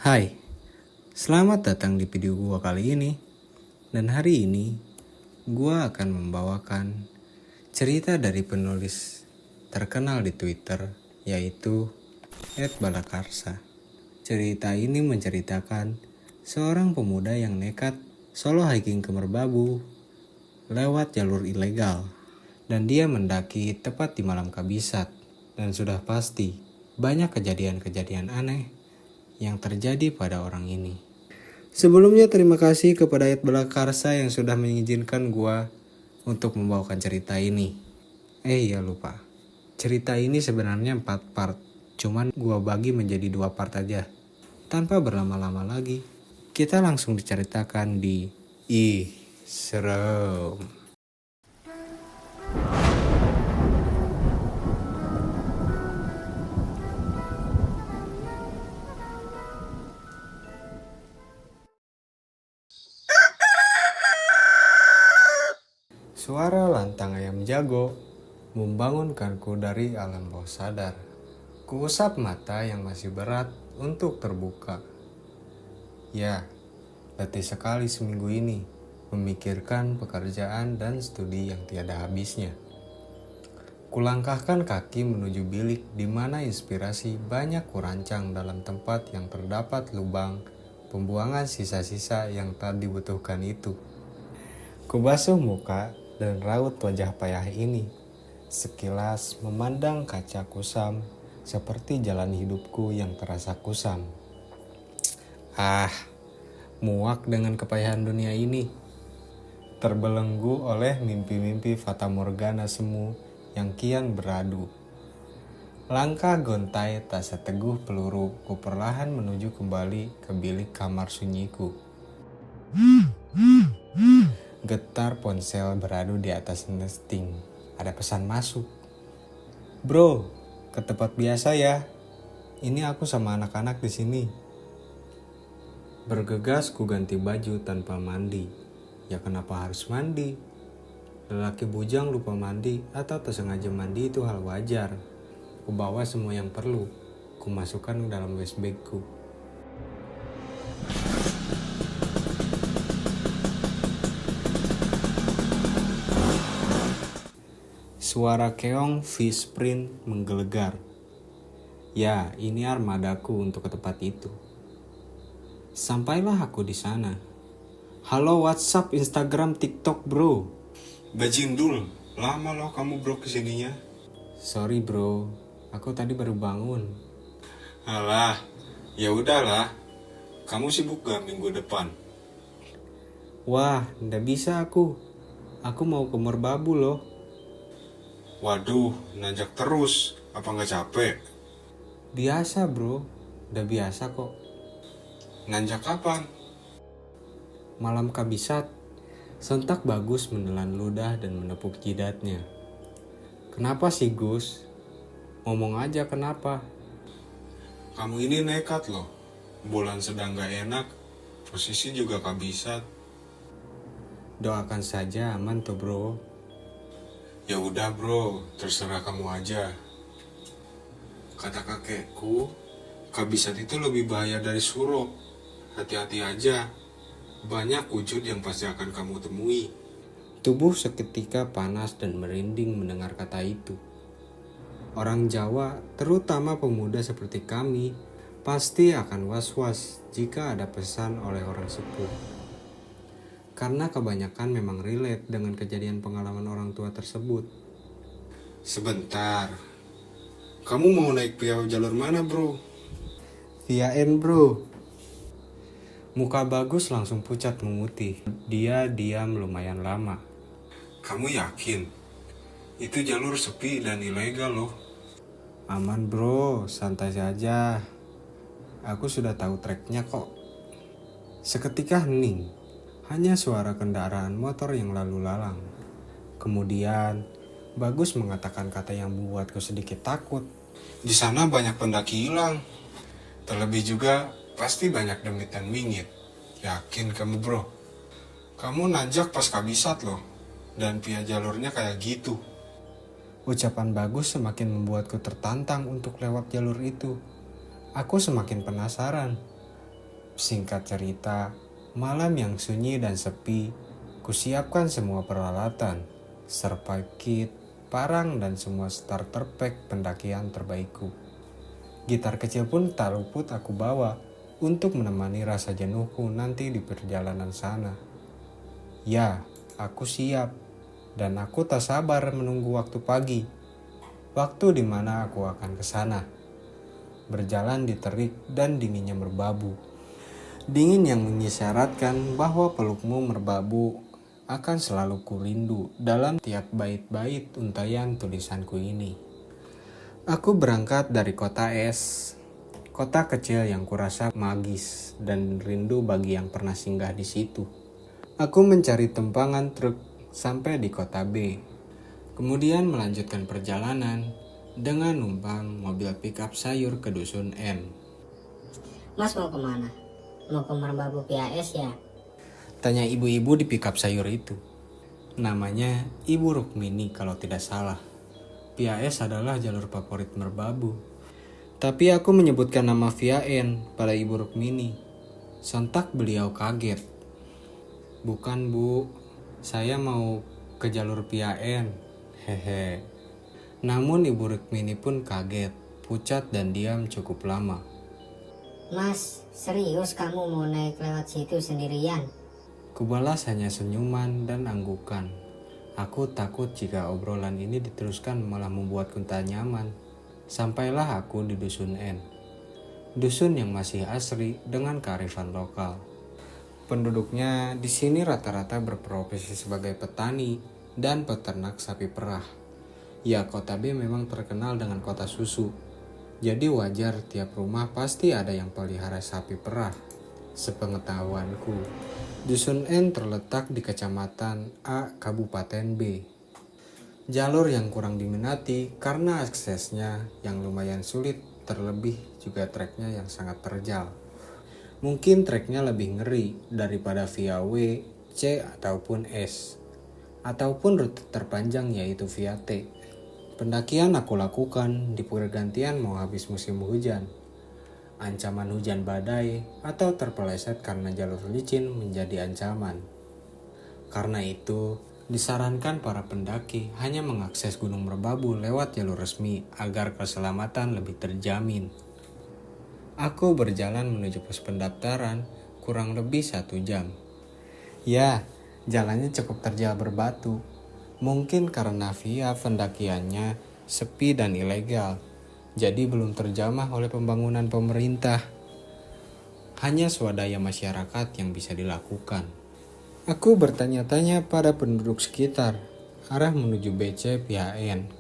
Hai, selamat datang di video gua kali ini. Dan hari ini, gua akan membawakan cerita dari penulis terkenal di Twitter, yaitu @balakarsa. Cerita ini menceritakan seorang pemuda yang nekat solo hiking ke Merbabu lewat jalur ilegal. Dan dia mendaki tepat di malam kabisat. Dan sudah pasti, banyak kejadian-kejadian aneh yang terjadi pada orang ini. Sebelumnya terima kasih kepada @balakarsa yang sudah mengizinkan gua untuk membawakan cerita ini. Iya lupa. Cerita ini sebenarnya 4 part, cuman gua bagi menjadi 2 part aja. Tanpa berlama-lama lagi, kita langsung diceritakan di Ih, serem. Suara lantang ayam jago membangunkanku dari alam bawah sadar. Kuusap mata yang masih berat untuk terbuka. Ya, letih sekali seminggu ini memikirkan pekerjaan dan studi yang tiada habisnya. Kulangkahkan kaki menuju bilik di mana inspirasi banyak kurancang dalam tempat yang terdapat lubang pembuangan sisa-sisa yang tak dibutuhkan itu. Kubasuh muka dan raut wajah payah ini. Sekilas memandang kaca kusam seperti jalan hidupku yang terasa kusam. Muak dengan kepayahan dunia ini. Terbelenggu oleh mimpi-mimpi fata morgana semu yang kian beradu. Langkah gontai tak seteguh peluru, ku perlahan menuju kembali ke bilik kamar sunyiku. Getar ponsel beradu di atas nesting. Ada pesan masuk. Bro, ke tempat biasa ya. Ini aku sama anak-anak di sini. Bergegas ku ganti baju tanpa mandi. Ya kenapa harus mandi? Lelaki bujang lupa mandi atau tersengaja mandi itu hal wajar. Ku bawa semua yang perlu. Ku masukkan dalam waste bagku. Suara keong Fishprint menggelegar. Ya, ini armadaku untuk ke tempat itu. Sampailah aku di sana. Halo WhatsApp, Instagram, TikTok bro. Bajindul, lama loh kamu bro kesininya. Sorry bro, aku tadi baru bangun. Alah, ya udahlah. Kamu sibuk gak minggu depan? Wah, ndak bisa aku. Aku mau ke Merbabu loh. Waduh, nanjak terus. Apa gak capek? Biasa bro, udah biasa kok. Nanjak kapan? Malam kabisat, sontak Bagus menelan ludah dan menepuk jidatnya. Kenapa sih Gus? Ngomong aja kenapa? Kamu ini nekat loh. Bulan sedang gak enak, posisi juga kabisat. Doakan saja aman tuh bro. Ya udah bro, terserah kamu aja. Kata kakekku, kabisat itu lebih bahaya dari suruk. Hati-hati aja. Banyak wujud yang pasti akan kamu temui. Tubuh seketika panas dan merinding mendengar kata itu. Orang Jawa, terutama pemuda seperti kami, pasti akan was-was jika ada pesan oleh orang sepuh. Karena kebanyakan memang relate dengan kejadian pengalaman orang tua tersebut. Sebentar. Kamu mau naik via jalur mana bro? Via N bro. Muka Bagus langsung pucat memutih. Dia diam lumayan lama. Kamu yakin? Itu jalur sepi dan ilegal loh. Aman bro, santai saja. Aku sudah tahu treknya kok. Seketika hening. Hanya suara kendaraan motor yang lalu lalang. Kemudian, Bagus mengatakan kata yang membuatku sedikit takut. Di sana banyak pendaki hilang. Terlebih juga pasti banyak demit dan wingit. Yakin kamu bro? Kamu nanjak pas kabisat loh. Dan via jalurnya kayak gitu. Ucapan Bagus semakin membuatku tertantang untuk lewat jalur itu. Aku semakin penasaran. Singkat cerita, malam yang sunyi dan sepi, kusiapkan semua peralatan, survival kit, parang dan semua starter pack pendakian terbaikku. Gitar kecil pun tak luput aku bawa untuk menemani rasa jenuhku nanti di perjalanan sana. Ya, aku siap dan aku tak sabar menunggu waktu pagi. Waktu di mana aku akan ke sana. Berjalan di terik dan dinginnya merbabu. Dingin yang mengisyaratkan bahwa pelukmu merbabu akan selalu kurindu dalam tiap bait-bait untayan tulisanku ini. Aku berangkat dari kota es, kota kecil yang kurasa magis dan rindu bagi yang pernah singgah di situ. Aku mencari tempangan truk sampai di kota B, kemudian melanjutkan perjalanan dengan numpang mobil pickup sayur ke dusun M. Mas mau kemana? Mau ke Merbabu PAS ya? Tanya ibu-ibu di pickup sayur itu. Namanya Ibu Rukmini kalau tidak salah. PAS adalah jalur favorit Merbabu. Tapi aku menyebutkan nama Via N pada Ibu Rukmini. Sontak beliau kaget. Bukan bu, saya mau ke jalur Via N. Hehe. Namun Ibu Rukmini pun kaget, pucat dan diam cukup lama. Mas, serius kamu mau naik lewat situ sendirian? Kubalas hanya senyuman dan anggukan. Aku takut jika obrolan ini diteruskan malah membuatku tak nyaman. Sampailah aku di dusun N. Dusun yang masih asri dengan kearifan lokal. Penduduknya di sini rata-rata berprofesi sebagai petani dan peternak sapi perah. Ya, kota B memang terkenal dengan kota susu. Jadi wajar tiap rumah pasti ada yang pelihara sapi perah. Sepengetahuanku, dusun N terletak di kecamatan A, Kabupaten B. Jalur yang kurang diminati karena aksesnya yang lumayan sulit, terlebih juga treknya yang sangat terjal. Mungkin treknya lebih ngeri daripada via W, C ataupun S. Ataupun rute terpanjang yaitu via T. Pendakian aku lakukan di pergantian mau habis musim hujan. Ancaman hujan badai atau terpeleset karena jalur licin menjadi ancaman. Karena itu, disarankan para pendaki hanya mengakses Gunung Merbabu lewat jalur resmi agar keselamatan lebih terjamin. Aku berjalan menuju pos pendaftaran kurang lebih 1 jam. Ya, jalannya cukup terjal berbatu. Mungkin karena via pendakiannya sepi dan ilegal, jadi belum terjamah oleh pembangunan pemerintah. Hanya swadaya masyarakat yang bisa dilakukan. Aku bertanya-tanya pada penduduk sekitar, arah menuju BC PHN.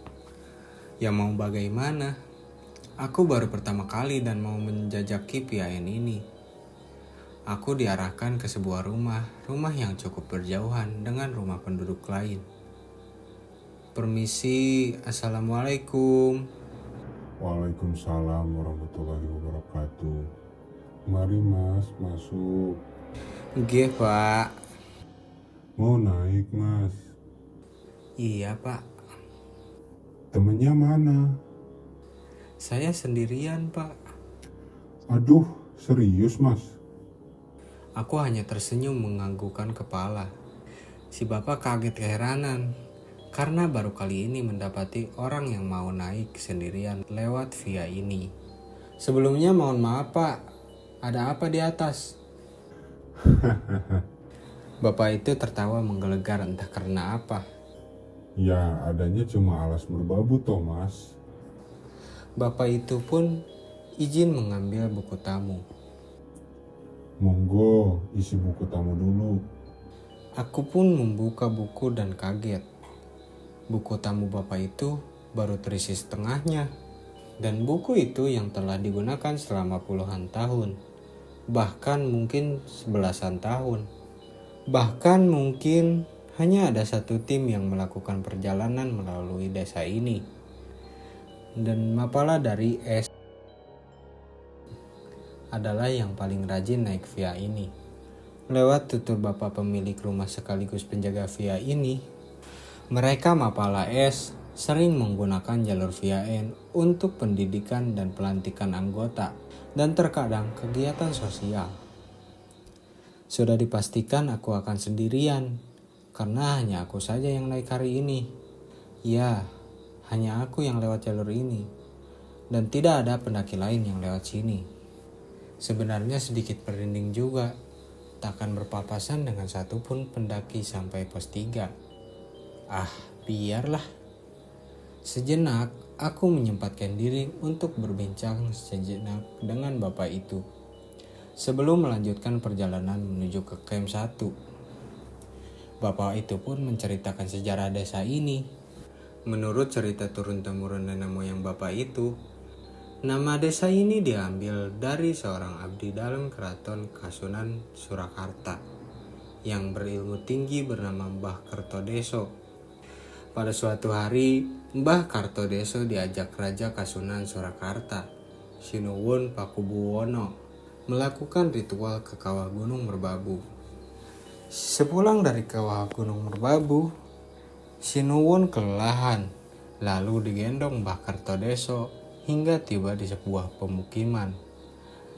Ya mau bagaimana? Aku baru pertama kali dan mau menjajaki PHN ini. Aku diarahkan ke sebuah rumah yang cukup berjauhan dengan rumah penduduk lain. Permisi, assalamualaikum. Waalaikumsalam warahmatullahi wabarakatuh. Mari mas, masuk. Nggih, Pak. Mau naik mas? Iya, Pak. Temennya mana? Saya sendirian, Pak. Aduh, serius mas? Aku hanya tersenyum menganggukkan kepala. Si bapak kaget keheranan karena baru kali ini mendapati orang yang mau naik sendirian lewat via ini. Sebelumnya mohon maaf, Pak. Ada apa di atas? Bapak itu tertawa menggelegar entah karena apa. Ya, adanya cuma alas merbabu toh mas. Bapak itu pun izin mengambil buku tamu. Monggo, isi buku tamu dulu. Aku pun membuka buku dan kaget. Buku tamu bapak itu baru terisi setengahnya. Dan buku itu yang telah digunakan selama puluhan tahun. Bahkan mungkin 11-an tahun. Bahkan mungkin hanya ada satu tim yang melakukan perjalanan melalui desa ini. Dan Mapala dari S adalah yang paling rajin naik via ini. Lewat tutur bapak pemilik rumah sekaligus penjaga via ini, mereka Mapala S sering menggunakan jalur via N untuk pendidikan dan pelantikan anggota dan terkadang kegiatan sosial. Sudah dipastikan aku akan sendirian, karena hanya aku saja yang naik hari ini. Ya, hanya aku yang lewat jalur ini, dan tidak ada pendaki lain yang lewat sini. Sebenarnya sedikit merinding juga, takkan berpapasan dengan satupun pendaki sampai pos 3. Ah, biarlah. Sejenak, aku menyempatkan diri untuk berbincang sejenak dengan bapak itu sebelum melanjutkan perjalanan menuju ke camp 1. Bapak itu pun menceritakan sejarah desa ini. Menurut cerita turun-temurun nenek moyang bapak itu, nama desa ini diambil dari seorang abdi dalam keraton Kasunan Surakarta yang berilmu tinggi bernama Mbah Kertodeso. Pada suatu hari, Mbah Kartodeso diajak Raja Kasunan Surakarta, Sinuwun Pakubuwono, melakukan ritual ke kawah Gunung Merbabu. Sepulang dari kawah Gunung Merbabu, Sinuwun kelelahan, lalu digendong Mbah Kartodeso hingga tiba di sebuah pemukiman.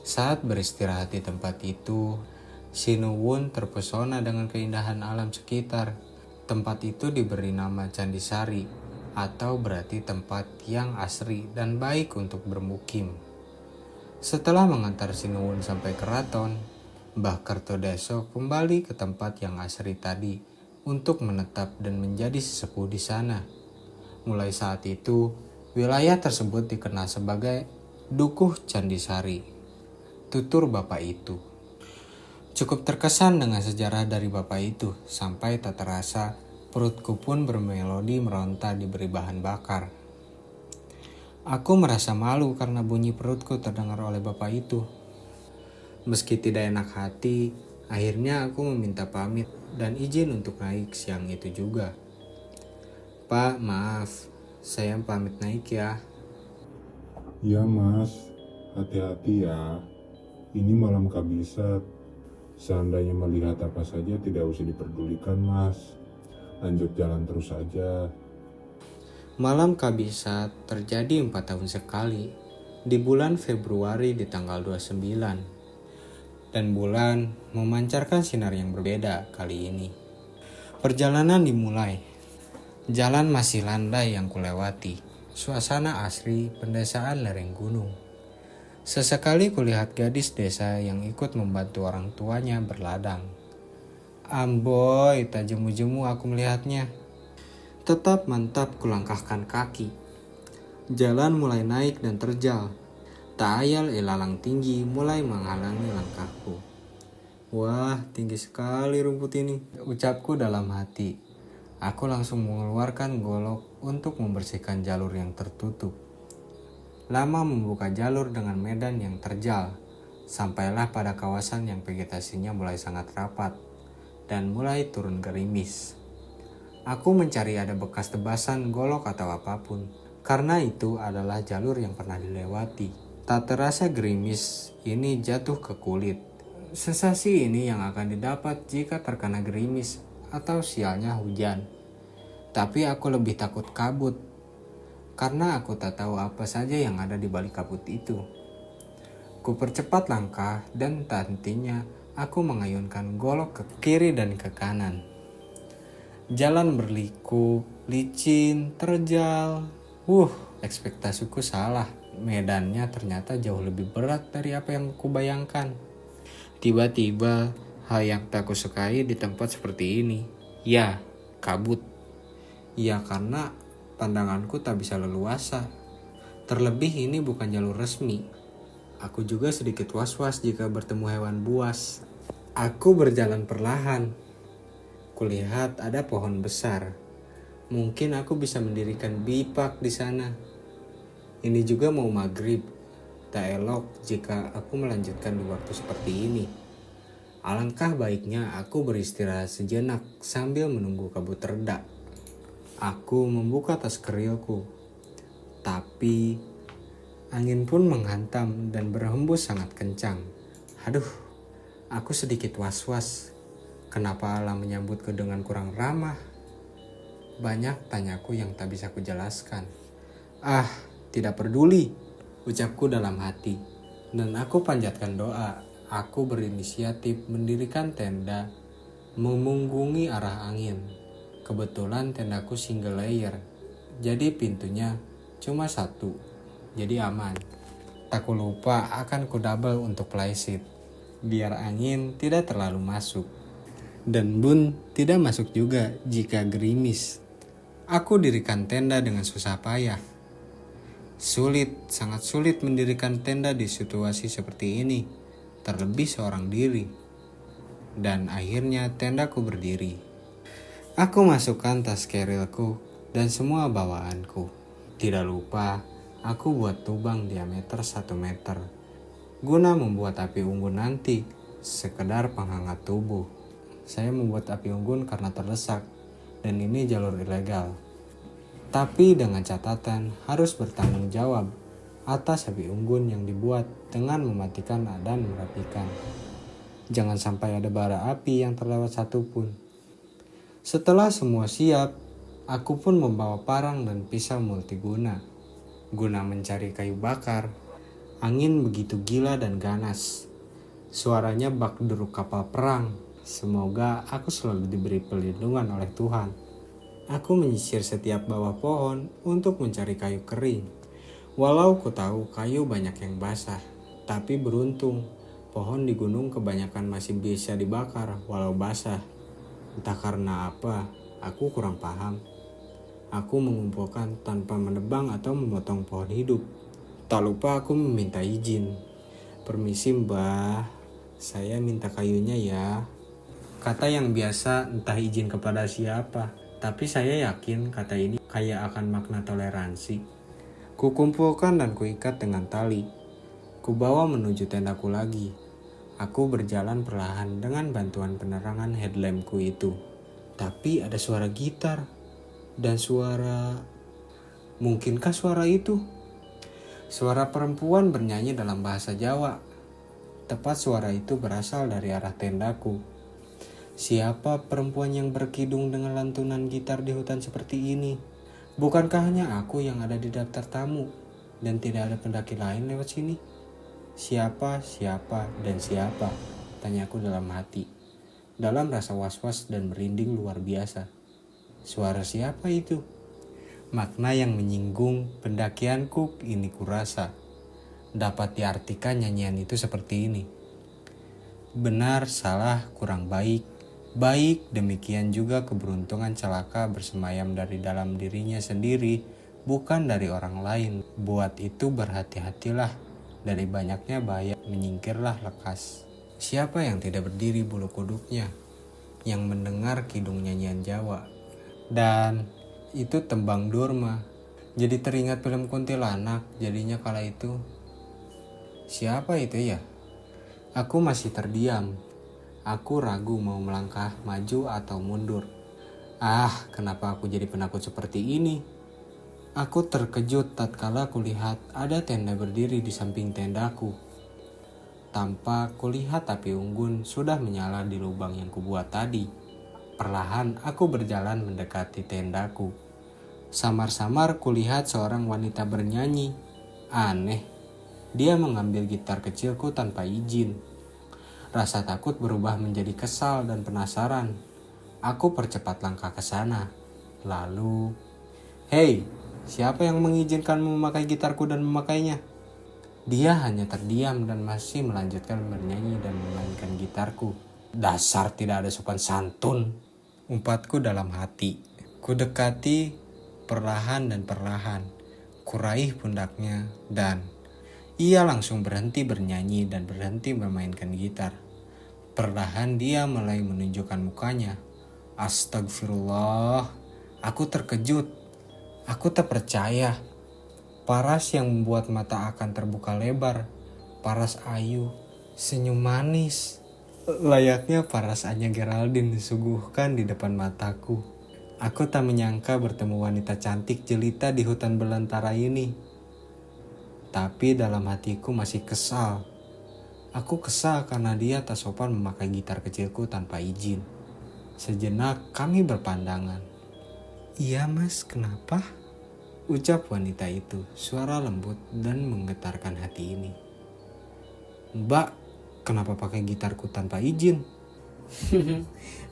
Saat beristirahat di tempat itu, Sinuwun terpesona dengan keindahan alam sekitar. Tempat itu diberi nama Candi Sari, atau berarti tempat yang asri dan baik untuk bermukim. Setelah mengantar Sinuwun sampai keraton, Mbah Kertodeso kembali ke tempat yang asri tadi untuk menetap dan menjadi sesepuh di sana. Mulai saat itu, wilayah tersebut dikenal sebagai Dukuh Candisari, tutur bapak itu. Cukup terkesan dengan sejarah dari bapak itu, sampai tak terasa perutku pun bermelodi meronta diberi bahan bakar. Aku merasa malu karena bunyi perutku terdengar oleh bapak itu. Meski tidak enak hati, akhirnya aku meminta pamit dan izin untuk naik siang itu juga. Pak, maaf, saya pamit naik ya. Ya mas, hati-hati ya. Ini malam kabisat. Seandainya melihat apa saja tidak usah diperdulikan mas. Lanjut jalan terus saja. Malam kabisat terjadi 4 tahun sekali, di bulan Februari di tanggal 29. Dan bulan memancarkan sinar yang berbeda kali ini. Perjalanan dimulai. Jalan masih landai yang kulewati. Suasana asri pendesaan lereng gunung. Sesekali kulihat gadis desa yang ikut membantu orang tuanya berladang. Amboy, tak jemu-jemu aku melihatnya. Tetap mantap kulangkahkan kaki. Jalan mulai naik dan terjal. Tak ayal ilalang tinggi mulai menghalangi langkahku. Wah, tinggi sekali rumput ini, ucapku dalam hati. Aku langsung mengeluarkan golok untuk membersihkan jalur yang tertutup. Lama membuka jalur dengan medan yang terjal, sampailah pada kawasan yang vegetasinya mulai sangat rapat dan mulai turun gerimis. Aku mencari ada bekas tebasan golok atau apapun, karena itu adalah jalur yang pernah dilewati. Tak terasa gerimis ini jatuh ke kulit. Sensasi ini yang akan didapat jika terkena gerimis atau sialnya hujan. Tapi aku lebih takut kabut, karena aku tak tahu apa saja yang ada di balik kabut itu. Ku percepat langkah dan tak hentinya aku mengayunkan golok ke kiri dan ke kanan. Jalan berliku, licin, terjal. Ekspektasiku salah. Medannya ternyata jauh lebih berat dari apa yang kubayangkan. Tiba-tiba, hal yang tak kusukai di tempat seperti ini. Ya, kabut. Ya, karena pandanganku tak bisa leluasa. Terlebih ini bukan jalur resmi. Aku juga sedikit was-was jika bertemu hewan buas. Aku berjalan perlahan. Kulihat ada pohon besar. Mungkin aku bisa mendirikan bipak di sana. Ini juga mau maghrib. Tak elok jika aku melanjutkan di waktu seperti ini. Alangkah baiknya aku beristirahat sejenak sambil menunggu kabut reda. Aku membuka tas kerilku. Tapi angin pun menghantam dan berhembus sangat kencang. Aduh, aku sedikit was-was. Kenapa alam menyambutku dengan kurang ramah? Banyak tanyaku yang tak bisa kujelaskan. Tidak peduli, ucapku dalam hati. Dan aku panjatkan doa aku berinisiatif mendirikan tenda memunggungi arah angin. Kebetulan tendaku single layer, jadi pintunya cuma satu, jadi aman. Tak lupa akan ku double untuk plyseat, biar angin tidak terlalu masuk. Dan bun tidak masuk juga jika gerimis. Aku dirikan tenda dengan susah payah. Sangat sulit mendirikan tenda di situasi seperti ini, terlebih seorang diri. Dan akhirnya tendaku berdiri. Aku masukkan tas kerilku dan semua bawaanku. Tidak lupa, aku buat tubang diameter 1 meter. Guna membuat api unggun nanti, sekedar penghangat tubuh. Saya membuat api unggun karena terdesak, dan ini jalur ilegal. Tapi dengan catatan harus bertanggung jawab atas api unggun yang dibuat dengan mematikan dan merapikan. Jangan sampai ada bara api yang terlewat satupun. Setelah semua siap, aku pun membawa parang dan pisau multiguna. Guna mencari kayu bakar, angin begitu gila dan ganas. Suaranya bak deruk kapal perang. Semoga aku selalu diberi perlindungan oleh Tuhan. Aku menyisir setiap bawah pohon untuk mencari kayu kering. Walau ku tahu kayu banyak yang basah, tapi beruntung pohon di gunung kebanyakan masih bisa dibakar walau basah. Entah karena apa, aku kurang paham. Aku mengumpulkan tanpa menebang atau memotong pohon hidup. Tak lupa aku meminta izin. Permisi mbah, saya minta kayunya ya. Kata yang biasa entah izin kepada siapa. Tapi saya yakin kata ini kaya akan makna toleransi. Kukumpulkan dan kuikat dengan tali. Kubawa menuju tendaku lagi. Aku berjalan perlahan dengan bantuan penerangan headlampku itu. Tapi ada suara gitar dan suara... Mungkinkah suara itu? Suara perempuan bernyanyi dalam bahasa Jawa. Tepat suara itu berasal dari arah tendaku. Siapa perempuan yang berkidung dengan lantunan gitar di hutan seperti ini? Bukankah hanya aku yang ada di daftar tamu dan tidak ada pendaki lain lewat sini? Siapa, dan siapa? Tanyaku dalam hati. Dalam rasa was-was dan merinding luar biasa. Suara siapa itu? Makna yang menyinggung pendakianku ini kurasa. Dapat diartikan nyanyian itu seperti ini. Benar, salah, kurang baik. Baik, demikian juga keberuntungan celaka bersemayam dari dalam dirinya sendiri, bukan dari orang lain. Buat itu berhati-hatilah. Dari banyaknya bahaya menyingkirlah lekas. Siapa yang tidak berdiri bulu kuduknya, yang mendengar kidung nyanyian Jawa? Dan itu tembang Durma. Jadi teringat film Kuntilanak jadinya kala itu. Siapa itu ya? Aku masih terdiam. Aku ragu mau melangkah maju atau mundur. Kenapa aku jadi penakut seperti ini? Aku terkejut tatkala kulihat ada tenda berdiri di samping tendaku. Tanpa kulihat api unggun sudah menyala di lubang yang kubuat tadi. Perlahan aku berjalan mendekati tendaku. Samar-samar kulihat seorang wanita bernyanyi. Aneh, dia mengambil gitar kecilku tanpa izin. Rasa takut berubah menjadi kesal dan penasaran. Aku percepat langkah ke sana. Lalu, "Hei, siapa yang mengizinkanmu memakai gitarku dan memakainya?" Dia hanya terdiam dan masih melanjutkan bernyanyi dan memainkan gitarku. Dasar tidak ada sopan santun, umpatku dalam hati. Kudekati perlahan dan perlahan. Kuraih pundaknya dan ia langsung berhenti bernyanyi dan berhenti memainkan gitar. Perlahan dia mulai menunjukkan mukanya. Astagfirullah, aku terkejut. Aku tak percaya. Paras yang membuat mata akan terbuka lebar. Paras ayu, senyum manis. Layaknya paras Anya Geraldine disuguhkan di depan mataku. Aku tak menyangka bertemu wanita cantik jelita di hutan belantara ini. Tapi dalam hatiku masih kesal. Aku kesal karena dia tak sopan memakai gitar kecilku tanpa izin. Sejenak kami berpandangan. "Iya mas, kenapa?" ucap wanita itu, suara lembut dan menggetarkan hati ini. "Mbak, Kenapa pakai gitarku tanpa izin?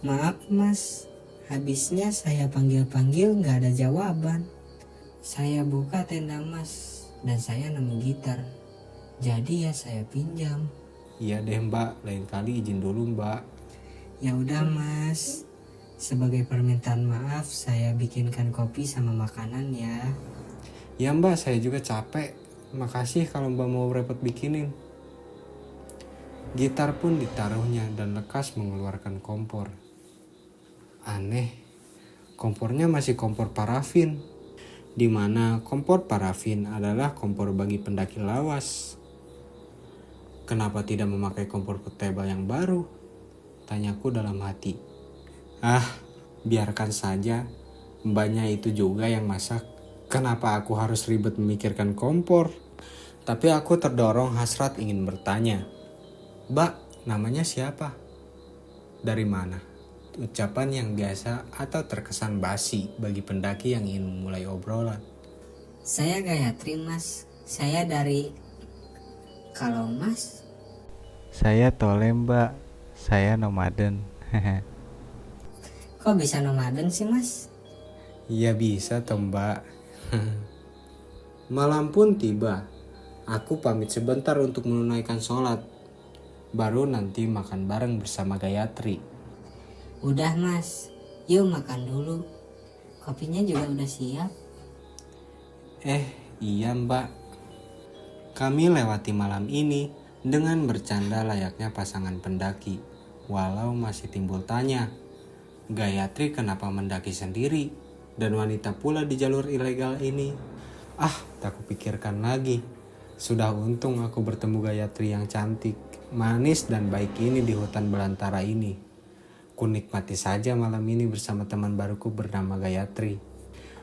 Maaf mas, habisnya saya panggil-panggil nggak ada jawaban. Saya buka tenda mas dan saya nemu gitar. Jadi ya saya pinjam. Iya deh mbak, lain kali izin dulu mbak. Ya udah mas, sebagai permintaan maaf saya bikinkan kopi sama makanan ya. Ya mbak, saya juga capek. Makasih kalau mbak mau repot bikinin. Gitar pun ditaruhnya dan lekas mengeluarkan kompor. Aneh, kompornya masih kompor parafin. Di mana kompor parafin adalah kompor bagi pendaki lawas. Kenapa tidak memakai kompor portable yang baru? Tanyaku dalam hati. Biarkan saja. Mbaknya itu juga yang masak. Kenapa aku harus ribet memikirkan kompor? Tapi aku terdorong hasrat ingin bertanya. Mbak, namanya siapa? Dari mana? Ucapan yang biasa atau terkesan basi bagi pendaki yang ingin memulai obrolan. Saya Gayatri mas, saya dari... Kalau mas? Saya Tole mbak, saya nomaden. Kok bisa nomaden sih mas? Ya bisa toh mbak. Malam pun tiba. Aku pamit sebentar untuk menunaikan sholat. Baru nanti makan bareng bersama Gayatri. Udah mas, yuk makan dulu. Kopinya juga udah siap. Iya mbak. Kami lewati malam ini dengan bercanda layaknya pasangan pendaki. Walau masih timbul tanya, Gayatri kenapa mendaki sendiri? Dan wanita pula di jalur ilegal ini. Tak kupikirkan lagi. Sudah untung aku bertemu Gayatri yang cantik, manis dan baik ini di hutan belantara ini. Kunikmati saja malam ini bersama teman baruku bernama Gayatri.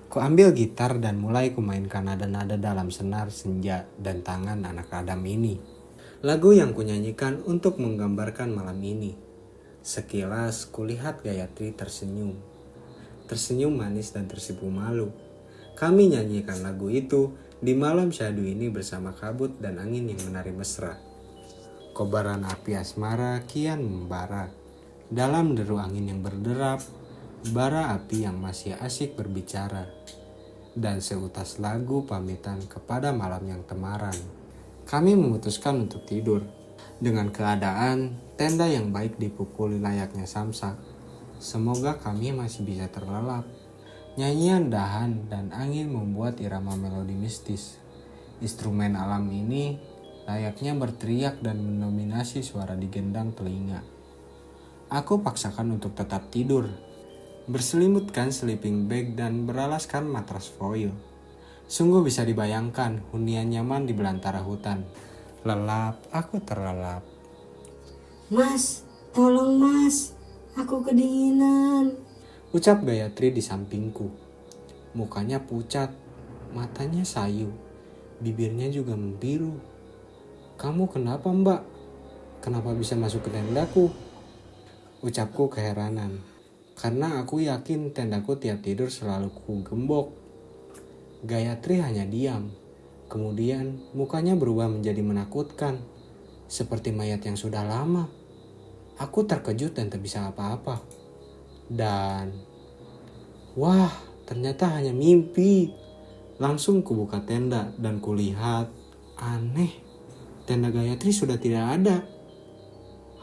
Ku ambil gitar dan mulai kumainkan nada-nada dalam senar senja dan tangan anak Adam ini. Lagu yang kunyanyikan untuk menggambarkan malam ini. Sekilas kulihat Gayatri tersenyum. Tersenyum manis dan tersipu malu. Kami nyanyikan lagu itu di malam syahdu ini bersama kabut dan angin yang menari mesra. Kobaran api asmara kian membara. Dalam deru angin yang berderap, bara api yang masih asyik berbicara. Dan seutas lagu pamitan kepada malam yang temaram. Kami memutuskan untuk tidur. Dengan keadaan tenda yang baik dipukuli layaknya samsak. Semoga kami masih bisa terlelap. Nyanyian dahan dan angin membuat irama melodi mistis. Instrumen alam ini layaknya berteriak dan mendominasi suara di gendang telinga. Aku paksakan untuk tetap tidur. Berselimutkan sleeping bag dan beralaskan matras foil. Sungguh bisa dibayangkan hunian nyaman di belantara hutan. Lelap, aku terlelap. Mas, tolong mas, aku kedinginan. Ucap Gayatri di sampingku. Mukanya pucat, matanya sayu, bibirnya juga membiru. Kamu kenapa mbak? Kenapa bisa masuk ke tendaku? Ucapku keheranan, karena aku yakin tendaku tiap tidur selalu ku gembok. Gayatri hanya diam. Kemudian mukanya berubah menjadi menakutkan, seperti mayat yang sudah lama. Aku terkejut dan tak bisa apa-apa. Dan wah, ternyata hanya mimpi. Langsung kubuka tenda dan kulihat, aneh, tenda Gayatri sudah tidak ada.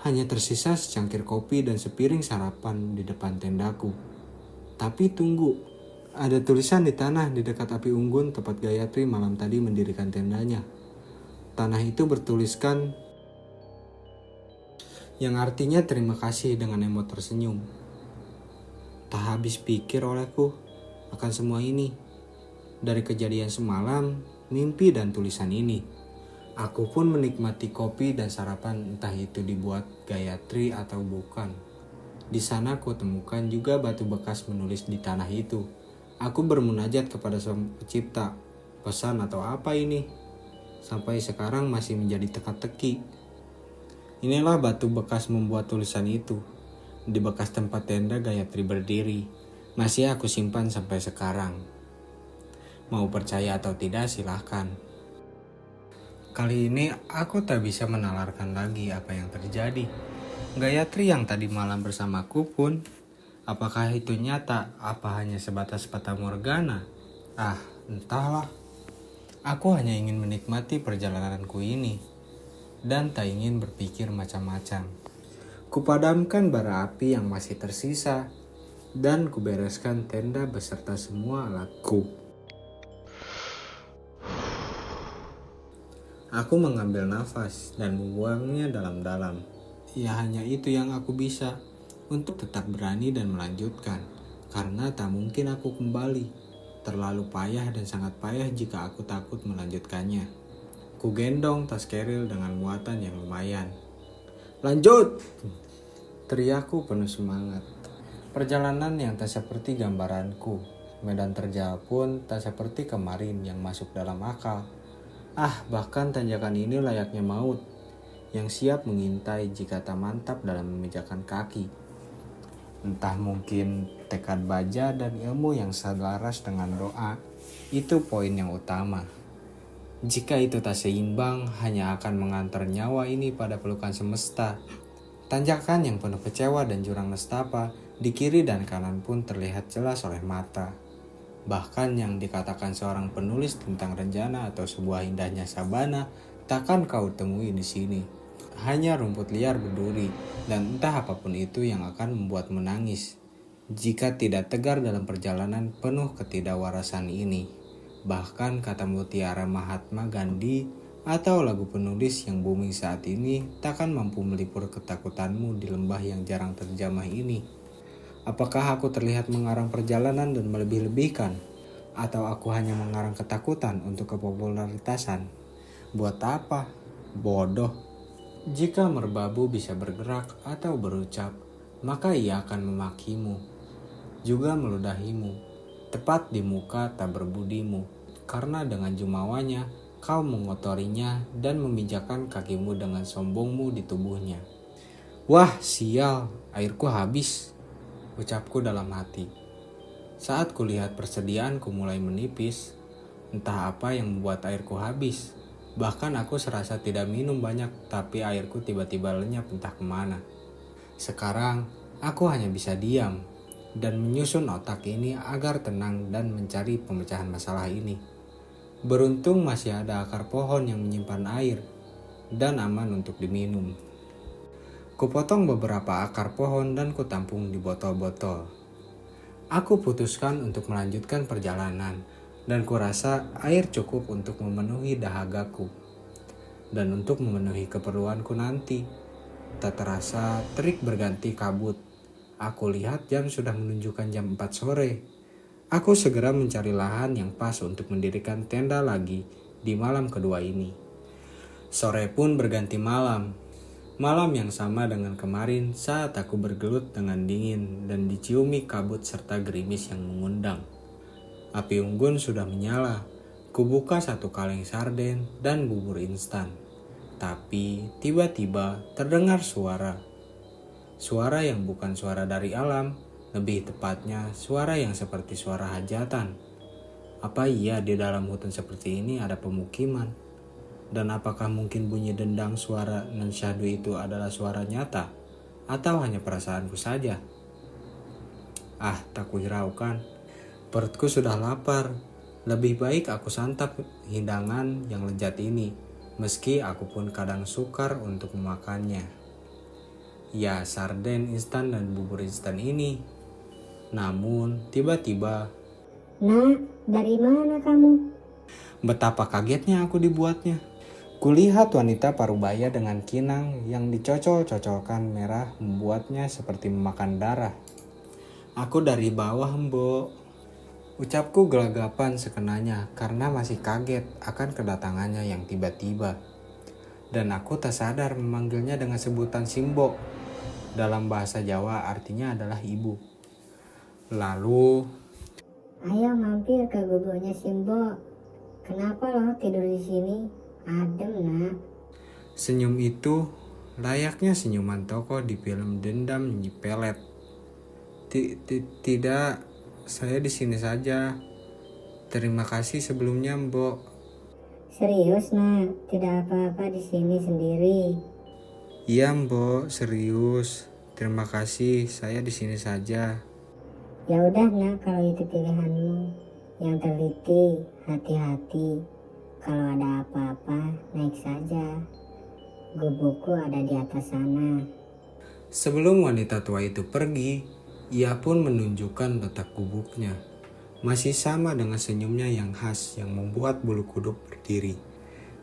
Hanya tersisa secangkir kopi dan sepiring sarapan di depan tendaku. Tapi tunggu, ada tulisan di tanah di dekat api unggun tempat Gayatri malam tadi mendirikan tendanya. Tanah itu bertuliskan yang artinya terima kasih dengan emot tersenyum. Tak habis pikir olehku akan semua ini. Dari kejadian semalam, mimpi dan tulisan ini. Aku pun menikmati kopi dan sarapan entah itu dibuat Gayatri atau bukan. Di sana aku temukan juga batu bekas menulis di tanah itu. Aku bermunajat kepada Sang Pencipta. Pesan atau apa ini? Sampai sekarang masih menjadi teka-teki. Inilah batu bekas membuat tulisan itu. Di bekas tempat tenda Gayatri berdiri. Masih aku simpan sampai sekarang. Mau percaya atau tidak silahkan. Kali ini aku tak bisa menalarkan lagi apa yang terjadi. Gayatri yang tadi malam bersamaku pun, apakah itu nyata? Apa hanya sebatas fata morgana? Ah, entahlah. Aku hanya ingin menikmati perjalananku ini dan tak ingin berpikir macam-macam. Kupadamkan bara api yang masih tersisa dan kubereskan tenda beserta semua alatku. Aku mengambil nafas dan membuangnya dalam-dalam. Ya hanya itu yang aku bisa untuk tetap berani dan melanjutkan. Karena tak mungkin aku kembali. Terlalu payah dan sangat payah jika aku takut melanjutkannya. Ku gendong tas keril dengan muatan yang lumayan. Lanjut! Teriakku penuh semangat. Perjalanan yang tak seperti gambaranku. Medan terjal pun tak seperti kemarin yang masuk dalam akal. Bahkan tanjakan ini layaknya maut, yang siap mengintai jika tak mantap dalam memijakan kaki. Entah mungkin tekad baja dan ilmu yang selaras dengan doa, itu poin yang utama. Jika itu tak seimbang, hanya akan mengantar nyawa ini pada pelukan semesta. Tanjakan yang penuh kecewa dan jurang nestapa, di kiri dan kanan pun terlihat jelas oleh mata. Bahkan yang dikatakan seorang penulis tentang rencana atau sebuah indahnya sabana, takkan kau temui di sini. Hanya rumput liar berduri, dan entah apapun itu yang akan membuat menangis. Jika tidak tegar dalam perjalanan penuh ketidakwarasan ini. Bahkan kata mutiara Mahatma Gandhi atau lagu penulis yang booming saat ini takkan mampu melipur ketakutanmu di lembah yang jarang terjamah ini. Apakah aku terlihat mengarang perjalanan dan melebih-lebihkan? Atau aku hanya mengarang ketakutan untuk kepopularitasan? Buat apa? Bodoh. Jika merbabu bisa bergerak atau berucap, maka ia akan memakimu, juga meludahimu, tepat di muka tak berbudimu. Karena dengan jumawanya, kau mengotorinya dan memijakan kakimu dengan sombongmu di tubuhnya. Wah, sial, airku habis. Ucapku dalam hati. Saat kulihat persediaanku mulai menipis, entah apa yang membuat airku habis. Bahkan aku serasa tidak minum banyak, tapi airku tiba-tiba lenyap entah kemana. Sekarang, aku hanya bisa diam dan menyusun otak ini agar tenang dan mencari pemecahan masalah ini. Beruntung masih ada akar pohon yang menyimpan air dan aman untuk diminum. Kupotong beberapa akar pohon dan kutampung di botol-botol. Aku putuskan untuk melanjutkan perjalanan dan kurasa air cukup untuk memenuhi dahagaku dan untuk memenuhi keperluanku nanti. Tak terasa terik berganti kabut. Aku lihat jam sudah menunjukkan jam 4 sore. Aku segera mencari lahan yang pas untuk mendirikan tenda lagi di malam kedua ini. Sore pun berganti malam. Malam yang sama dengan kemarin saat aku bergelut dengan dingin dan diciumi kabut serta gerimis yang mengundang. Api unggun sudah menyala. Kubuka satu kaleng sarden dan bubur instan. Tapi tiba-tiba terdengar suara. Suara yang bukan suara dari alam, lebih tepatnya suara yang seperti suara hajatan. Apa iya di dalam hutan seperti ini ada pemukiman? Dan apakah mungkin bunyi dendang suara nan syahdu itu adalah suara nyata? Atau hanya perasaanku saja? Tak kuhiraukan. Perutku sudah lapar. Lebih baik aku santap hidangan yang lezat ini, meski aku pun kadang sukar untuk memakannya. Ya, sarden instan dan bubur instan ini. Namun, tiba-tiba... Nak, dari mana kamu? Betapa kagetnya aku dibuatnya. Kulihat wanita parubaya dengan kinang yang dicocol-cocolkan merah membuatnya seperti memakan darah. Aku dari bawah, Mbok. Ucapku gelagapan sekenanya karena masih kaget akan kedatangannya yang tiba-tiba. Dan aku tak sadar memanggilnya dengan sebutan Simbo. Dalam bahasa Jawa artinya adalah ibu. Lalu... Ayo mampir ke gubuknya Simbo. Kenapa lo tidur di sini? Adem, nak. Senyum itu layaknya senyuman tokoh di film Dendam Nyi Pelet. Tidak, saya di sini saja. Terima kasih sebelumnya, Mbok. Serius nak, tidak apa-apa di sini sendiri. Iya Mbok, serius. Terima kasih, saya di sini saja. Ya udah nak, kalau itu pilihanmu. Yang teliti, hati-hati. Kalau ada apa-apa, naik saja. Gubukku ada di atas sana. Sebelum wanita tua itu pergi, ia pun menunjukkan letak gubuknya. Masih sama dengan senyumnya yang khas yang membuat bulu kuduk berdiri.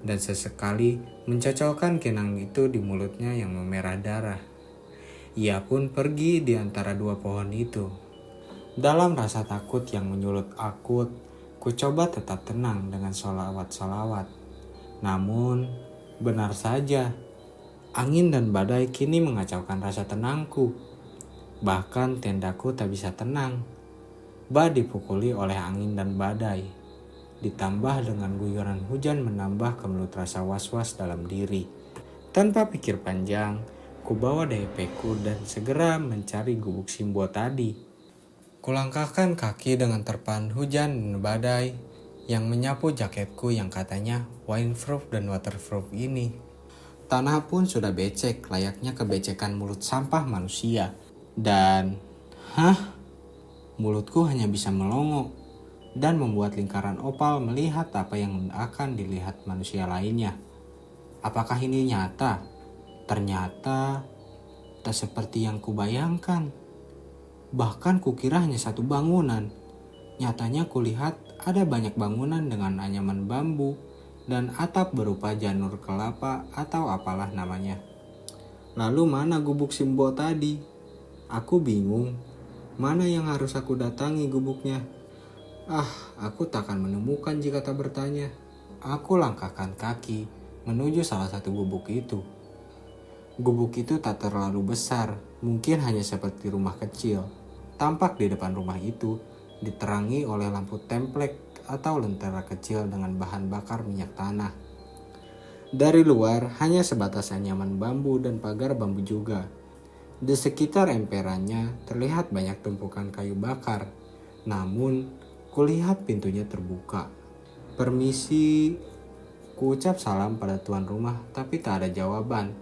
Dan sesekali mencocokkan kenang itu di mulutnya yang memerah darah. Ia pun pergi di antara dua pohon itu. Dalam rasa takut yang menyulut akut, ku coba tetap tenang dengan sholawat-sholawat. Namun, benar saja, angin dan badai kini mengacaukan rasa tenangku. Bahkan tendaku tak bisa tenang. Dipukuli oleh angin dan badai. Ditambah dengan guyuran hujan menambah kemelut rasa was-was dalam diri. Tanpa pikir panjang, ku bawa DP-ku dan segera mencari gubuk Simbo tadi. Kulangkahkan kaki dengan terpaan hujan dan badai yang menyapu jaketku yang katanya windproof dan waterproof ini. Tanah pun sudah becek, layaknya kebecekan mulut sampah manusia. Dan, mulutku hanya bisa melongo dan membuat lingkaran opal melihat apa yang akan dilihat manusia lainnya. Apakah ini nyata? Ternyata tak seperti yang kubayangkan. Bahkan kukira hanya satu bangunan. Nyatanya kulihat ada banyak bangunan dengan anyaman bambu dan atap berupa janur kelapa atau apalah namanya. Lalu mana gubuk Simbo tadi? Aku bingung. Mana yang harus aku datangi gubuknya? Aku takkan menemukan jika tak bertanya. Aku langkahkan kaki menuju salah satu gubuk itu. Gubuk itu tak terlalu besar, mungkin hanya seperti rumah kecil. Tampak di depan rumah itu diterangi oleh lampu templek atau lentera kecil dengan bahan bakar minyak tanah. Dari luar hanya sebatas anyaman bambu dan pagar bambu juga. Di sekitar emperannya terlihat banyak tumpukan kayu bakar. Namun, kulihat pintunya terbuka. Permisi, ku ucap salam pada tuan rumah tapi tak ada jawaban.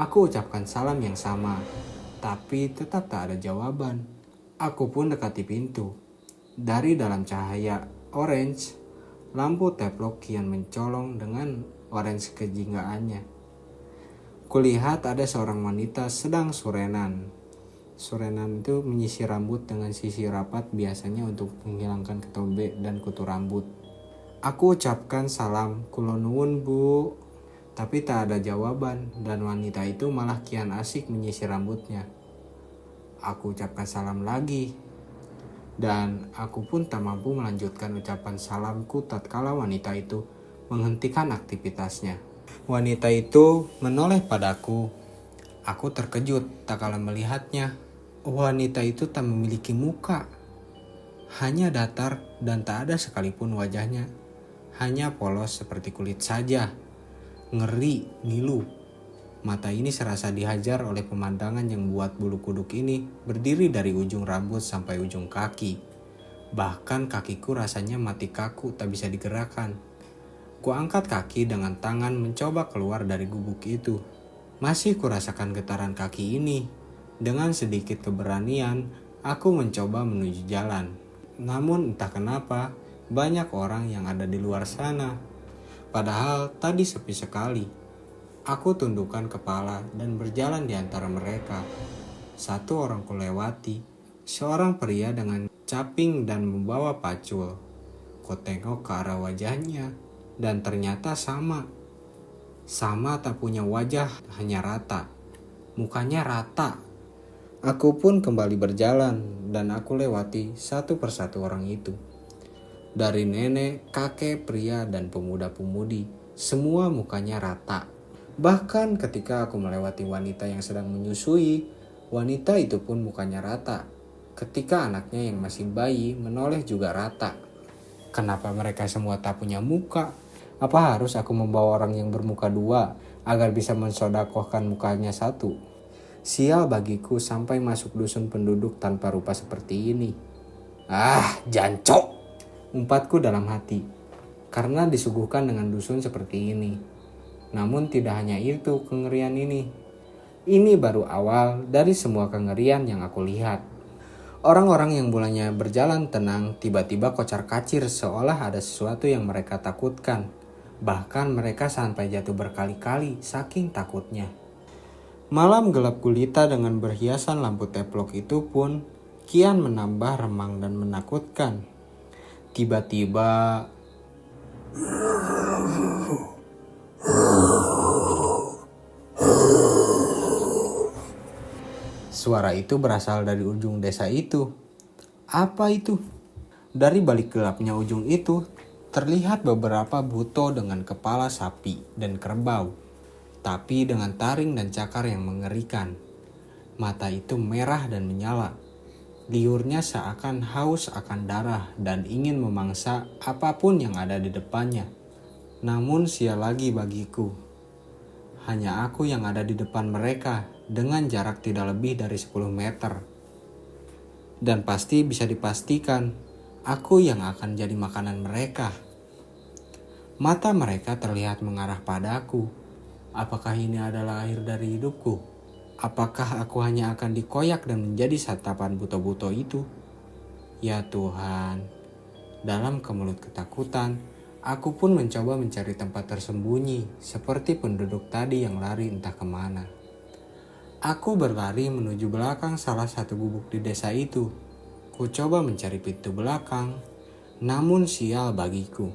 Aku ucapkan salam yang sama, tapi tetap tak ada jawaban. Aku pun dekati pintu. Dari dalam cahaya orange, lampu teplok kian mencolong dengan orange kejinggaannya. Kulihat ada seorang wanita sedang surenan. Surenan itu menyisir rambut dengan sisi rapat biasanya untuk menghilangkan ketobe dan kutu rambut. Aku ucapkan salam, kulo nuwun bu. Tapi tak ada jawaban dan wanita itu malah kian asik menyisir rambutnya. Aku ucapkan salam lagi. Dan aku pun tak mampu melanjutkan ucapan salamku tatkala wanita itu menghentikan aktivitasnya. Wanita itu menoleh padaku. Aku terkejut tak kala melihatnya. Wanita itu tak memiliki muka. Hanya datar dan tak ada sekalipun wajahnya. Hanya polos seperti kulit saja. Ngeri, ngilu. Mata ini serasa dihajar oleh pemandangan yang membuat bulu kuduk ini berdiri dari ujung rambut sampai ujung kaki. Bahkan kakiku rasanya mati kaku tak bisa digerakkan. Ku angkat kaki dengan tangan mencoba keluar dari gubuk itu. Masih kurasakan getaran kaki ini. Dengan sedikit keberanian, aku mencoba menuju jalan. Namun entah kenapa, banyak orang yang ada di luar sana. Padahal tadi sepi sekali. Aku tundukkan kepala dan berjalan di antara mereka. Satu orang kulewati, seorang pria dengan caping dan membawa pacul. Ku tengok ke arah wajahnya dan ternyata sama. Sama tak punya wajah, hanya rata. Mukanya rata. Aku pun kembali berjalan dan aku lewati satu persatu orang itu. Dari nenek, kakek, pria, dan pemuda-pemudi, semua mukanya rata. Bahkan ketika aku melewati wanita yang sedang menyusui, wanita itu pun mukanya rata. Ketika anaknya yang masih bayi menoleh juga rata. Kenapa mereka semua tak punya muka? Apa harus aku membawa orang yang bermuka dua agar bisa mensodakohkan mukanya satu? Sial bagiku sampai masuk dusun penduduk tanpa rupa seperti ini. Jancok! Umpatku dalam hati. karena disuguhkan dengan dusun seperti ini. Namun tidak hanya itu kengerian ini. Ini baru awal dari semua kengerian yang aku lihat. Orang-orang yang mulanya berjalan tenang tiba-tiba kocar-kacir seolah ada sesuatu yang mereka takutkan. Bahkan mereka sampai jatuh berkali-kali saking takutnya. Malam gelap gulita dengan berhiasan lampu teplok itu pun kian menambah remang dan menakutkan. Tiba-tiba suara itu berasal dari ujung desa itu. Apa itu? Dari balik gelapnya ujung itu, terlihat beberapa buto dengan kepala sapi dan kerbau, tapi dengan taring dan cakar yang mengerikan. Mata itu merah dan menyala. Liurnya seakan haus akan darah dan ingin memangsa apapun yang ada di depannya. Namun sial lagi bagiku. Hanya aku yang ada di depan mereka dengan jarak tidak lebih dari 10 meter. Dan pasti bisa dipastikan, aku yang akan jadi makanan mereka. Mata mereka terlihat mengarah padaku. Apakah ini adalah akhir dari hidupku? Apakah aku hanya akan dikoyak dan menjadi santapan buto-buto itu? Ya Tuhan, dalam kemelut ketakutan, aku pun mencoba mencari tempat tersembunyi seperti penduduk tadi yang lari entah kemana. Aku berlari menuju belakang salah satu gubuk di desa itu. Ku coba mencari pintu belakang, namun sial bagiku.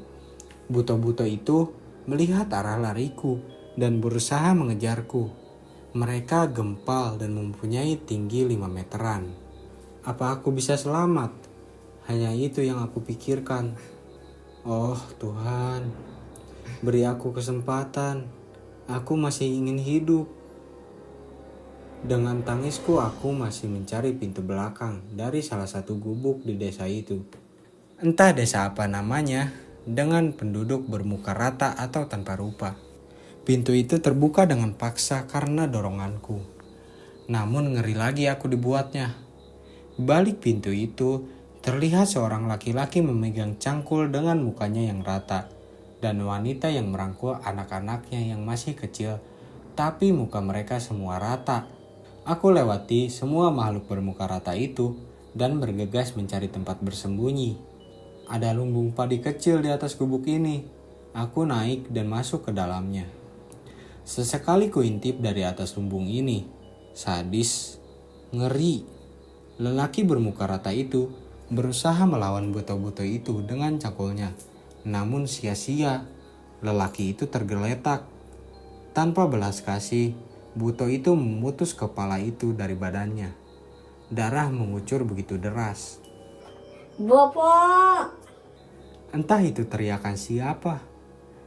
Buto-buto itu melihat arah lariku dan berusaha mengejarku. Mereka gempal dan mempunyai tinggi 5 meteran. Apa aku bisa selamat? Hanya itu yang aku pikirkan. Oh Tuhan, beri aku kesempatan. Aku masih ingin hidup. Dengan tangisku aku masih mencari pintu belakang dari salah satu gubuk di desa itu. Entah desa apa namanya, dengan penduduk bermuka rata atau tanpa rupa. Pintu itu terbuka dengan paksa karena doronganku. Namun ngeri lagi aku dibuatnya. Balik pintu itu, terlihat seorang laki-laki memegang cangkul dengan mukanya yang rata. Dan wanita yang merangkul anak-anaknya yang masih kecil, tapi muka mereka semua rata. Aku lewati semua makhluk bermuka rata itu dan bergegas mencari tempat bersembunyi. Ada lumbung padi kecil di atas gubuk ini. Aku naik dan masuk ke dalamnya. Sesekali kuintip dari atas lumbung ini. Sadis, ngeri. Lelaki bermuka rata itu berusaha melawan buto-buto itu dengan cangkulnya. Namun sia-sia, lelaki itu tergeletak. Tanpa belas kasih, buto itu memutus kepala itu dari badannya. Darah mengucur begitu deras. Bopo! Entah itu teriakan siapa.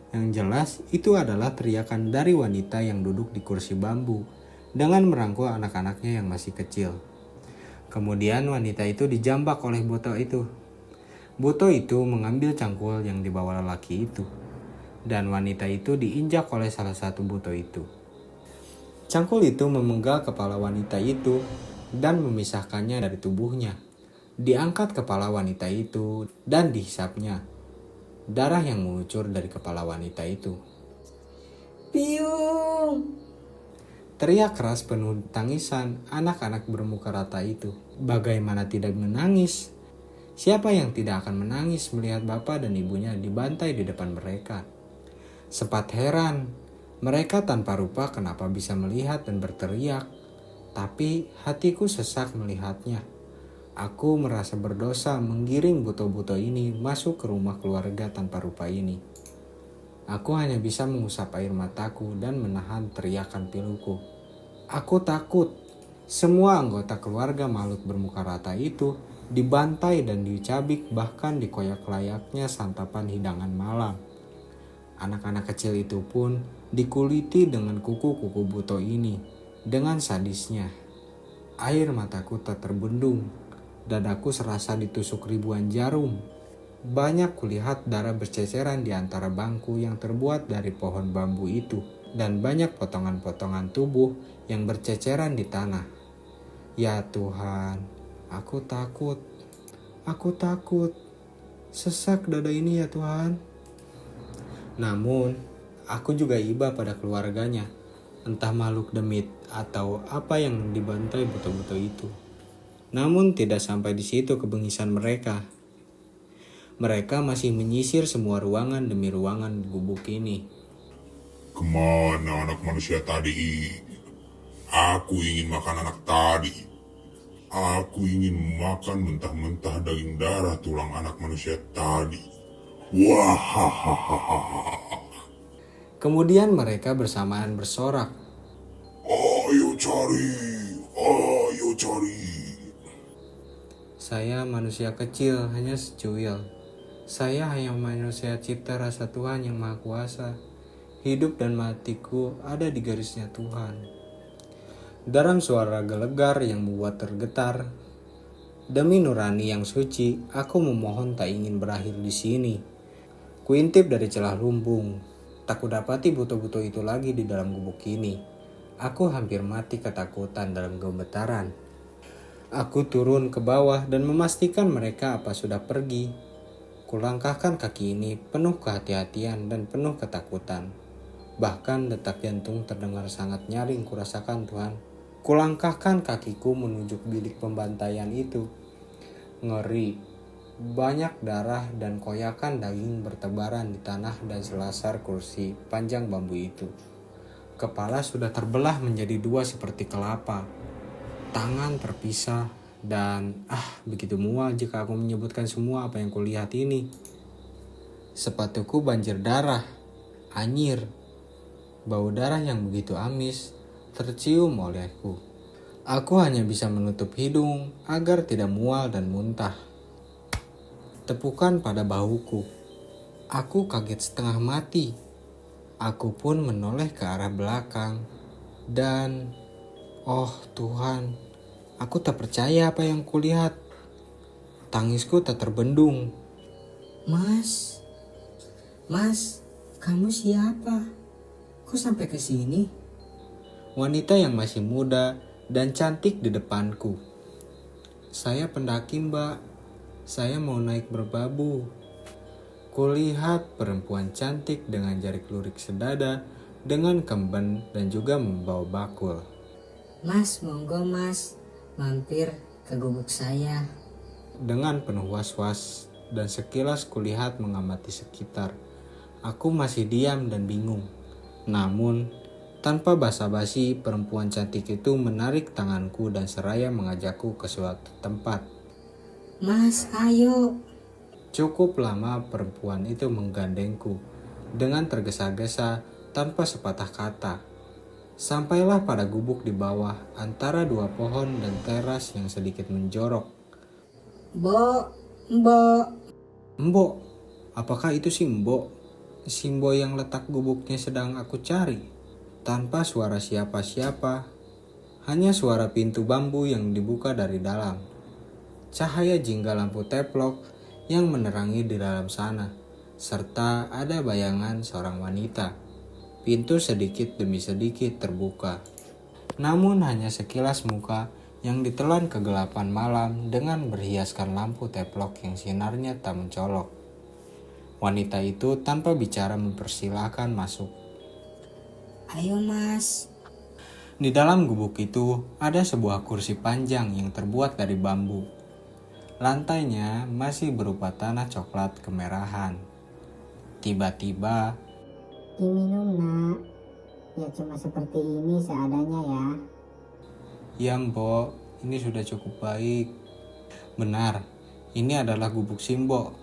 Yang jelas itu adalah teriakan dari wanita yang duduk di kursi bambu dengan merangkul anak-anaknya yang masih kecil. Kemudian wanita itu dijambak oleh buto itu. Buto itu mengambil cangkul yang dibawa lelaki itu. Dan wanita itu diinjak oleh salah satu buto itu. Cangkul itu memenggal kepala wanita itu dan memisahkannya dari tubuhnya. Diangkat kepala wanita itu dan dihisapnya. Darah yang mengucur dari kepala wanita itu. Piung! Teriak keras penuh tangisan anak-anak bermuka rata itu. Bagaimana tidak menangis? Siapa yang tidak akan menangis melihat bapak dan ibunya dibantai di depan mereka? Sempat heran, mereka tanpa rupa kenapa bisa melihat dan berteriak. Tapi hatiku sesak melihatnya. Aku merasa berdosa menggiring buto-buto ini masuk ke rumah keluarga tanpa rupa ini. Aku hanya bisa mengusap air mataku dan menahan teriakan piluku. Aku takut. Semua anggota keluarga makhluk bermuka rata itu dibantai dan dicabik bahkan dikoyak layaknya santapan hidangan malam. Anak-anak kecil itu pun dikuliti dengan kuku-kuku buto ini dengan sadisnya. Air mataku tak terbendung. Dadaku serasa ditusuk ribuan jarum. Banyak kulihat darah berceceran di antara bangku yang terbuat dari pohon bambu itu. Dan banyak potongan-potongan tubuh yang berceceran di tanah. Ya Tuhan, aku takut. Aku takut. Sesak dada ini ya Tuhan. Namun, aku juga iba pada keluarganya, entah makhluk demit atau apa yang dibantai buto-buto itu. Namun tidak sampai di situ kebengisan mereka. Mereka masih menyisir semua ruangan demi ruangan di gubuk ini. Kemana anak manusia tadi? Aku ingin makan anak tadi. Aku ingin makan mentah-mentah daging darah tulang anak manusia tadi. Wahahaha. Kemudian mereka bersamaan bersorak. Ayo cari, ayo cari. Saya manusia kecil, hanya secuil. Saya hanya manusia cipta rasa Tuhan yang Maha Kuasa. Hidup dan matiku ada di garisnya Tuhan. Dalam suara gelegar yang membuat tergetar, demi nurani yang suci, aku memohon tak ingin berakhir di sini. Kuintip dari celah lumbung, tak kudapati buto-buto itu lagi di dalam gubuk ini. Aku hampir mati ketakutan dalam gemetaran. Aku turun ke bawah dan memastikan mereka apa sudah pergi. Kulangkahkan kaki ini penuh kehati-hatian dan penuh ketakutan. Bahkan detak jantung terdengar sangat nyaring kurasakan Tuhan. Kulangkahkan kakiku menuju bilik pembantaian itu. Ngeri, banyak darah dan koyakan daging bertebaran di tanah dan selasar kursi panjang bambu itu. Kepala sudah terbelah menjadi dua seperti kelapa. Tangan terpisah dan begitu mual jika aku menyebutkan semua apa yang kulihat ini. Sepatuku banjir darah, anyir. Bau darah yang begitu amis tercium olehku. Aku hanya bisa menutup hidung agar tidak mual dan muntah. Tepukan pada bahuku. Aku kaget setengah mati. Aku pun menoleh ke arah belakang. Dan, oh Tuhan, aku tak percaya apa yang kulihat. Tangisku tak terbendung. Mas, kamu siapa? Kok sampai ke sini? Wanita yang masih muda dan cantik di depanku. Saya pendaki, Mbak. Saya mau naik berbabu. Kulihat perempuan cantik dengan jari lurik sedada, dengan kemben dan juga membawa bakul. Mas, monggo mas, mampir ke gubuk saya. Dengan penuh was-was dan sekilas kulihat mengamati sekitar. Aku masih diam dan bingung. Namun, tanpa basa-basi, perempuan cantik itu menarik tanganku dan seraya mengajakku ke suatu tempat. Mas, ayo. Cukup lama perempuan itu menggandengku dengan tergesa-gesa tanpa sepatah kata. Sampailah pada gubuk di bawah antara dua pohon dan teras yang sedikit menjorok. Mbok. Mbok, apakah itu si Mbok? Si Mbok yang letak gubuknya sedang aku cari. Tanpa suara siapa-siapa, hanya suara pintu bambu yang dibuka dari dalam. Cahaya jingga lampu teplok yang menerangi di dalam sana, serta ada bayangan seorang wanita. Pintu sedikit demi sedikit terbuka. Namun hanya sekilas muka yang ditelan kegelapan malam dengan berhiaskan lampu teplok yang sinarnya tak mencolok. Wanita itu tanpa bicara mempersilahkan masuk. Ayo mas. Di dalam gubuk itu ada sebuah kursi panjang yang terbuat dari bambu. Lantainya masih berupa tanah coklat kemerahan. Tiba-tiba, Diminum nak, ya cuma seperti ini seadanya ya. ya Mbok, ini sudah cukup baik. Benar, ini adalah gubuk Simbok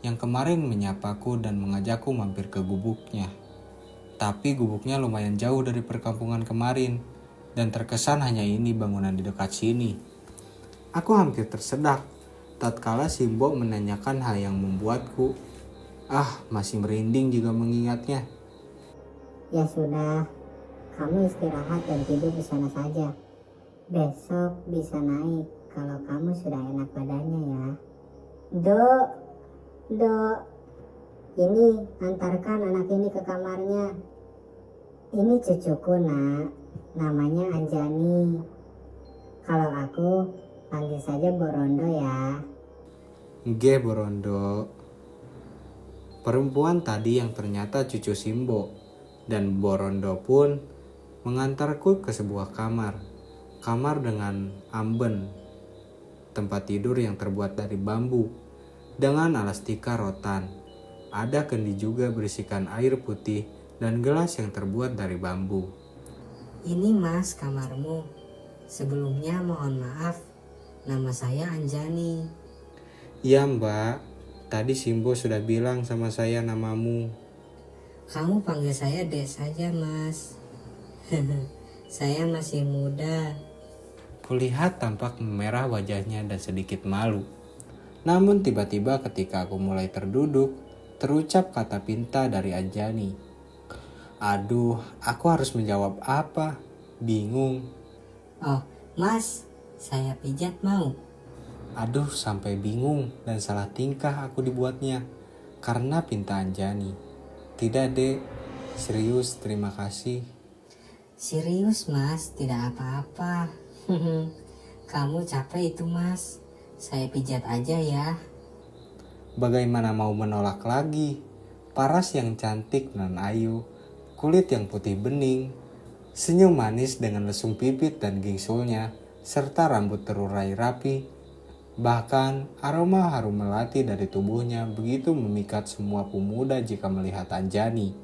yang kemarin menyapaku dan mengajakku mampir ke gubuknya. Tapi gubuknya lumayan jauh dari perkampungan kemarin dan terkesan hanya ini bangunan di dekat sini. Aku hampir tersedak tatkala Simbok menanyakan hal yang membuatku masih merinding jika mengingatnya. Ya sudah, kamu istirahat dan tidur di sana saja. Besok bisa naik kalau kamu sudah enak badannya ya. Dok, ini antarkan anak ini ke kamarnya. Ini cucuku nak, namanya Anjani. Kalau aku panggil saja Borondo ya. Nggih Borondo. Perempuan tadi yang ternyata cucu Simbo, dan Borondo pun mengantarku ke sebuah kamar. Kamar dengan amben, tempat tidur yang terbuat dari bambu, dengan alas tikar rotan. Ada kendi juga berisikan air putih dan gelas yang terbuat dari bambu. Ini Mas kamarmu. Sebelumnya mohon maaf, nama saya Anjani. Ya Mbak, tadi Simbo sudah bilang sama saya namamu. Kamu panggil saya Dek saja Mas. Saya masih muda. Kulihat tampak memerah wajahnya dan sedikit malu. Namun tiba-tiba ketika aku mulai terduduk, terucap kata pinta dari Anjani. Aduh, aku harus menjawab apa? Bingung. Oh Mas, saya pijat mau. Aduh, sampai bingung dan salah tingkah aku dibuatnya karena pinta Anjani. Tidak dek, serius terima kasih. Serius Mas, tidak apa-apa. Kamu capek itu Mas. Saya pijat aja ya. Bagaimana mau menolak lagi? Paras yang cantik dan ayu, kulit yang putih bening, senyum manis dengan lesung pipit dan gingsulnya, serta rambut terurai rapi. Bahkan aroma harum melati dari tubuhnya begitu memikat semua pemuda jika melihat Anjani.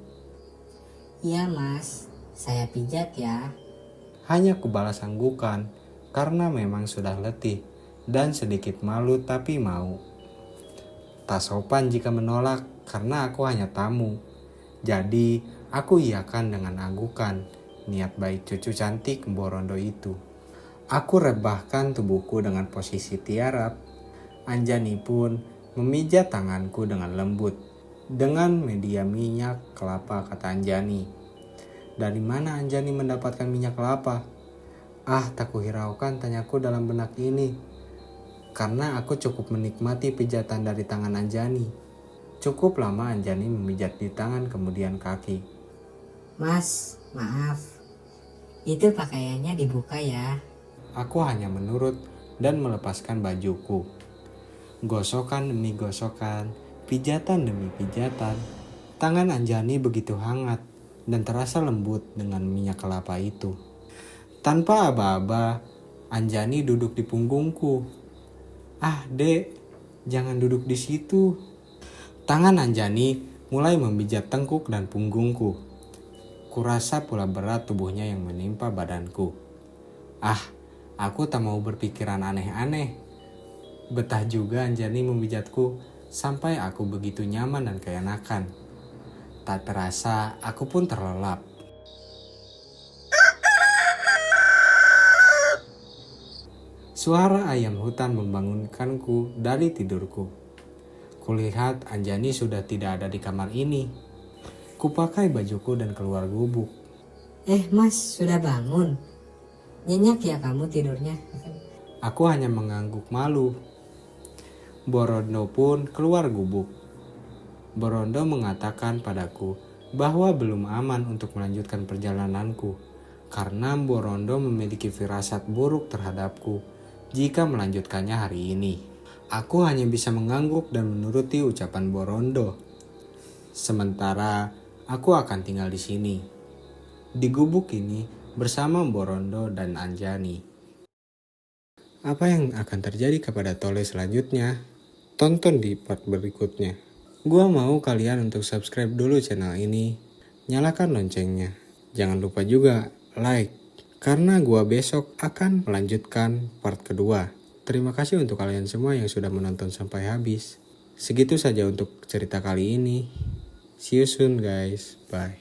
Iya Mas, saya pijat ya. Hanya kubalas anggukan karena memang sudah letih dan sedikit malu tapi mau. Tak sopan jika menolak karena aku hanya tamu. Jadi aku iakan dengan anggukan niat baik cucu cantik Borondo itu. Aku rebahkan tubuhku dengan posisi tiarap. Anjani pun memijat tanganku dengan lembut. Dengan media minyak kelapa kata Anjani. Dari mana Anjani mendapatkan minyak kelapa? Ah, tak kuhiraukan tanyaku dalam benak ini. Karena aku cukup menikmati pijatan dari tangan Anjani. Cukup lama Anjani memijat di tangan kemudian kaki. Mas, maaf. Itu pakaiannya dibuka ya. Aku hanya menurut dan melepaskan bajuku. Gosokan demi gosokan, pijatan demi pijatan. Tangan Anjani begitu hangat dan terasa lembut dengan minyak kelapa itu. Tanpa aba-aba, Anjani duduk di punggungku. Ah dek, jangan duduk di situ. Tangan Anjani mulai memijat tengkuk dan punggungku. Kurasa pula berat tubuhnya yang menimpa badanku. Ah, aku tak mau berpikiran aneh-aneh. Betah juga Anjani memijatku sampai aku begitu nyaman dan keenakan. Tak terasa aku pun terlelap. Suara ayam hutan membangunkanku dari tidurku. Kulihat Anjani sudah tidak ada di kamar ini. Kupakai bajuku dan keluar gubuk. Mas, sudah bangun? Nyenyak ya kamu tidurnya? Aku hanya mengangguk malu. Borondo pun keluar gubuk. Borondo mengatakan padaku bahwa belum aman untuk melanjutkan perjalananku karena Borondo memiliki firasat buruk terhadapku jika melanjutkannya hari ini. Aku hanya bisa mengangguk dan menuruti ucapan Borondo. Sementara aku akan tinggal di sini, di gubuk ini bersama Borondo dan Anjani. Apa yang akan terjadi kepada Tole selanjutnya? Tonton di part berikutnya. Gua mau kalian untuk subscribe dulu channel ini, nyalakan loncengnya. Jangan lupa juga like, karena gua besok akan melanjutkan part kedua. Terima kasih untuk kalian semua yang sudah menonton sampai habis. Segitu saja untuk cerita kali ini. See you soon guys, bye.